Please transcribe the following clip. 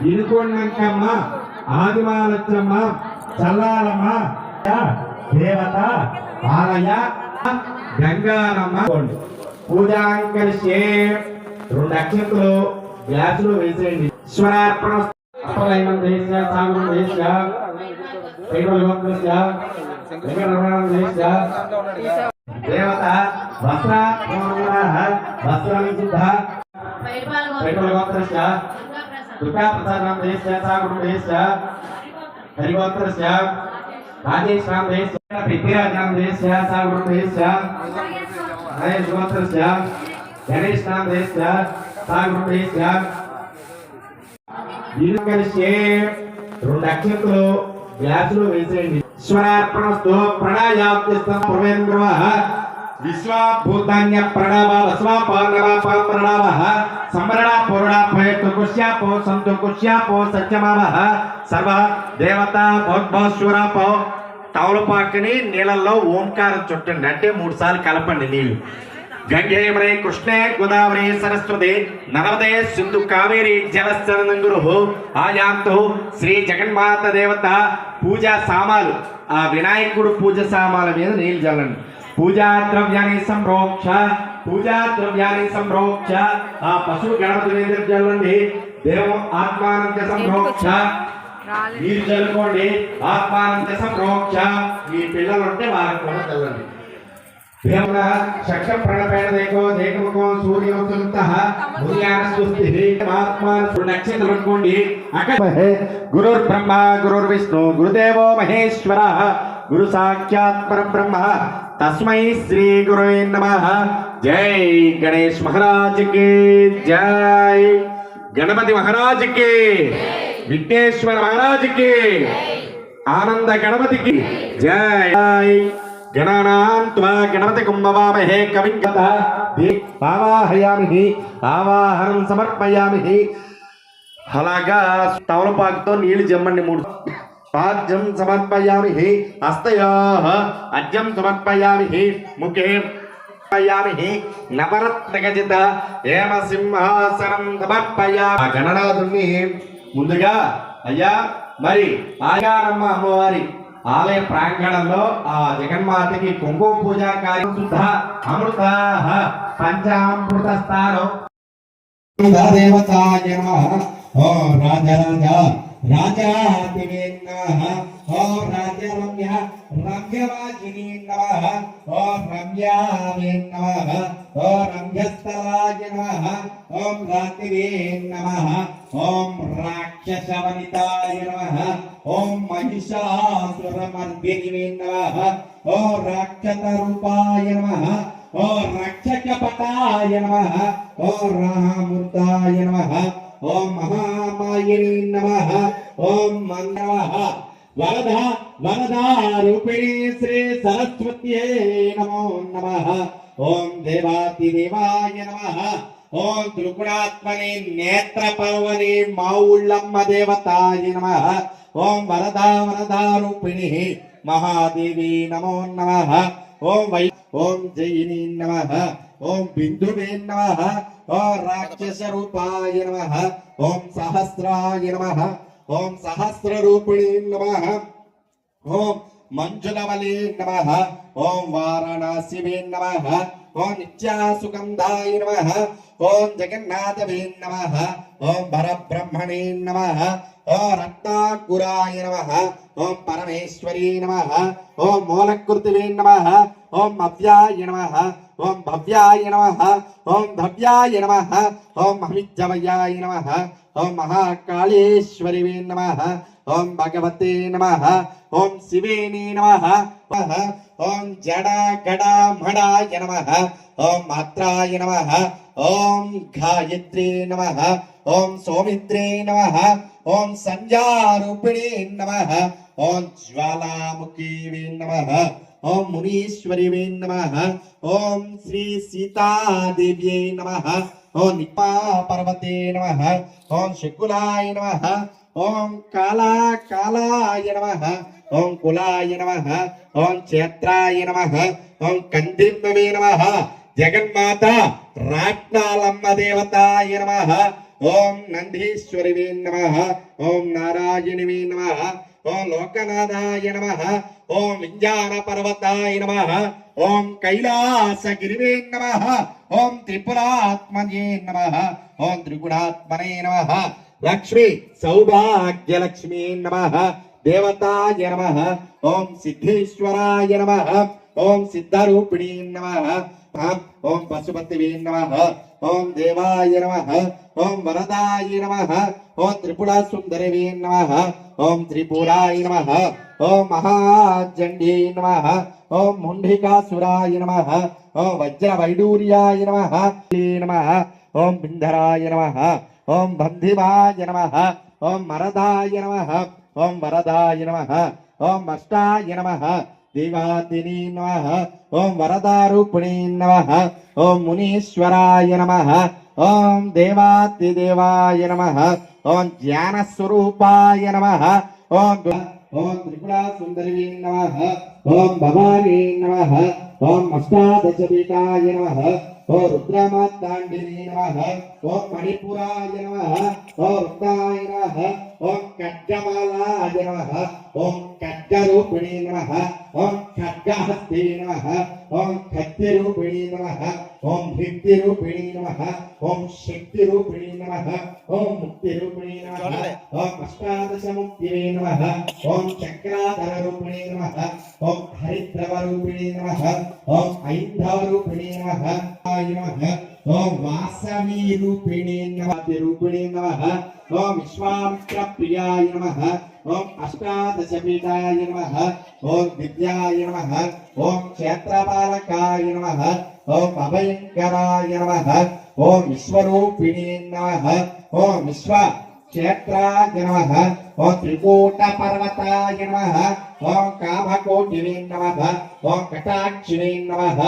ఇరుకొండంకమ్మ ఆదిమాలచ్చమ్మ చల్లాలమ్మ దేవత ఆలయ గంగారమ్మ పూజాంకరిష్యే 2 అక్షంతలు గ్లాసులో వేసేయండి. ఈశ్వరార్పణ అపలైనం దేశ సాగరం దేశ దేవత వస్త్ర వస్త్రం సిద్ధ దుర్గా ప్రసాదం దేశ సాగరం దేశ హరిగోత్రస్య రాజేష్ రామ్ దేశ పృథ్వీరాజ్ రామ్ దేశ సాగరం దేశ మహేష్ గోత్రస్య గణేష్ రామ్ దేశ సాగరం దేశ దీనికరిష్యే 2 అక్షంతలు గ్లాసులో వేసేయండి. ఈశ్వరార్పణస్తు ప్రణాయాప్తిస్తం ప్రవేంద్రవః విశ్వాభూతాన్య ప్రణవ వస్వాపానవాపాం ప్రణవః సంవరణ పూర్ణ భయతు కుష్యాపో సంతు కుష్యాపో సత్యమావః సర్వ దేవతా భోద్భోశ్వరపో తౌలపాకని నీళ్ళల్లో ఓంకారం చుట్టండి. అంటే 3 సార్లు కలపండి నీళ్లు. గంగే యమునే కృష్ణే గోదావరి సరస్వతి నర్మదే సింధు కావేరి జలస్థలంగురు ఆయాంతు శ్రీ జగన్మాత దేవత పూజా సామాలు ఆ వినాయకుడు పూజ సామాల మీద నీళ్ళు చల్లండి. పూజా ద్రవ్యాన్ని సంప్రోక్ష ఆ పశువు గణపతి మీద చల్లండి. దేవం ఆత్మానంద సంప్రోక్ష నీరు చల్లుకోండి. ఆత్మానంద సంప్రోక్ష మీ పిల్లలు ఉంటే వారికి కూడా చల్లండి. దేవన శక్త ప్రణపేణ దేకో దేకముఖో సూర్యవంతులంతః భూయానస్తుస్తి ఆత్మాన నక్షత్రం అనుకోండి. గురుర్ బ్రహ్మ గురుర్ విష్ణు గురుదేవో మహేశ్వరః గురు సాక్షాత్ పరబ్రహ్మ తస్మై శ్రీ గురవే నమః. జై గణేష్ మహారాజ్ కి జై, గణపతి మహారాజ్ కి, విఘ్నేశ్వర మహారాజ్ కి, ఆనంద గణపతికి జై. గణానాం త్వా గణపతి కుంభవామహే కవిం ఆవాహయామి ఆవాహనం సమర్పయామి. అలాగా తమలపాకుతో నీళ్లు జమ్మండి. 3 పాద్యం సమర్పయామి హస్తయోః అద్యం సమర్పయామి ముఖే సమర్పయామి నవరత్నగజిత హేమ సింహాసనం సమర్పయామి. గణనాథుని ముందుగా అయ్యా మరి ఆయారమ్మ అమ్మవారి ఆలయ ప్రాంగణంలో ఆ జగన్మాతకి కుంకుమ పూజా కార్యం శుద్ధ అమృత పంచామృత స్థానం దేవతాయ నమః. ఓం రాజరాజ రాజాతివే నమః. ఓం రాజరమ్య రమ్యవాజినే నమః. ఓం రమ్యావే నమః. ఓం రమ్యస్థలాయ నమః. ఓం రాతివే నమః. ఓం రాక్షసవనితాయ నమః. ఓం మహిషాసురమర్దినివే నమః. ఓం రాక్షసరూపాయ నమః. ఓం రక్షకపటాయ నమః. ఓం రామూర్తాయ నమః. ఓం మహామాయనే నమః. ఓం నమః వరద వరదారూపిణి శ్రీ సరస్వత్యై నమో నమః. ఓం దేవాతిదేవాయ నమః. ఓం త్రిగుణాత్మనే నేత్రపర్వణి మావుళ్ళమ్మ దేవతాయ నమః. ఓం వరద వరదారూపిణి మహాదేవి నమో నమః. ఓం జయిని నమః. ఓం బిందువే నమః. ఓం రాక్షస రూపాయ నమః. ఓం సహస్రాయ నమః. ఓం సహస్రరూపిణి నమః. ఓం మంజులవలే నమః. ఓం వారణాసివే నమః. ఓం నిత్యాసుగంధాయ నమః. ఓం జగన్నాథవే నమః. ఓం పరబ్రహ్మణే నమః. ఓం రత్నాకురాయ నమః. ఓం పరమేశ్వరీ నమః. ఓం మూలకృతివే నమః. ఓం అవ్యాయ నమః. ఓం భవ్యాయ నమః. ఓం భవ్యాయ నమః. ఓం అవిద్యవయాయ నమః. ఓం మహాకాళేశ్వరివే నమః. ఓం భగవతే నమః. ఓం శివేని నమః. ఓం జడాగడామడాయ నమః. ఓం మాత్రాయ నమః. ఓం గాయత్రీ నమః. ఓం సౌమిత్రే నమః. ఓం సంధ్యారూపిణే నమః. ఓం జ్వాలాముఖీవే నమః. ఓం మునీశ్వరివే నమః. ఓం శ్రీ సీతాదేవ్యై నమః. ఓం నిపా పర్వతే నమః. ఓం శకులాయ నమః. ఓం కాలాయ నమః. ఓం కులాయ నమః. ఓం క్షేత్రాయ నమః. ఓం కందింబవే నమః. జగన్మాత రాట్నాలమ్మ దేవతాయ నమః. ఓం నందీశ్వరివే నమః ఓం నారాయణివే నమః ఓం లోకనాథాయ నమః ఓం వింజాన పర్వతాయ నమః ఓం కైలాసగిరివే నమః ఓం త్రిపురాత్మనే నమః ఓం త్రిగుణాత్మనే నమః లక్ష్మీ సౌభాగ్యలక్ష్మీ నమః దేవతాయ నమః ఓం సిద్ధేశ్వరాయ నమః ఓం సిద్ధరూపిణీ నమః ఓం పశుపతివే నమః ఓం దేవాయ నమః ఓం వరదాయ నమః ఓం త్రిపుర సుందరివే నమః ఓం త్రిపురాయ నమః ఓం మహాచండీ నమః ఓం ముండికాసురాయ నమః ఓం వజ్ర వైడూర్యాయ నమః నమః ఓం బింధరాయ నమః ఓం బంధివాయ నమః ఓం మరదాయ నమః ఓం వరదాయ నమః ఓం అష్టాయ నమః దేవాదిని నమః ఓం వరదారూపిణీ నమః ఓం మునీశ్వరాయ నమః ఓం దేవాదిదేవాయ నమః ఓం జ్ఞానస్వరూపాయ నమః ఓం త్రిపురా సుందరీ నమః ఓం భవానీ నమః ఓం అష్టాదశపీఠాయ నమః ఓం రుద్రమాతాండిని నమః ఓం మణిపురాయ నమః ఓం రుద్రాయ నమః ఓం ఖడ్గమాలాయ నమః ఓం ఖడ్గరూపిణీ నమః ఓం ఖడ్గహస్తే నమః ఓం ఖద్యరూపిణీ నమః ఓం భిత్తిరూపిణీ నమః ఓం శక్తిరూపిణీ నమః ఓం ముక్తిరూపిణీ నమః ఓం అష్టాదశముక్తివే నమః ఓం చక్రాధరరూపిణీ నమః ఓం హరిద్రవరూపిణీ నమః ఓం ఐంధవరూపిణీ నమః ఓం వాసవీ రూపిణీ నమః రూపిణీ నమః ఓం విశ్వామిత్రప్రియాయ నమః ఓం అష్టాదశపీఠాయ నమః ఓం విద్యాయ నమః ఓం క్షేత్రపాలకాయ నమః ఓం అభయంకరాయ నమః ఓం విశ్వరూపిణీ నమః ఓం విశ్వ క్షేత్రాయ నమః ఓం త్రికూట పర్వతాయ నమః ఓం కామకోటివే నమః ఓం కటాక్షిణే నమః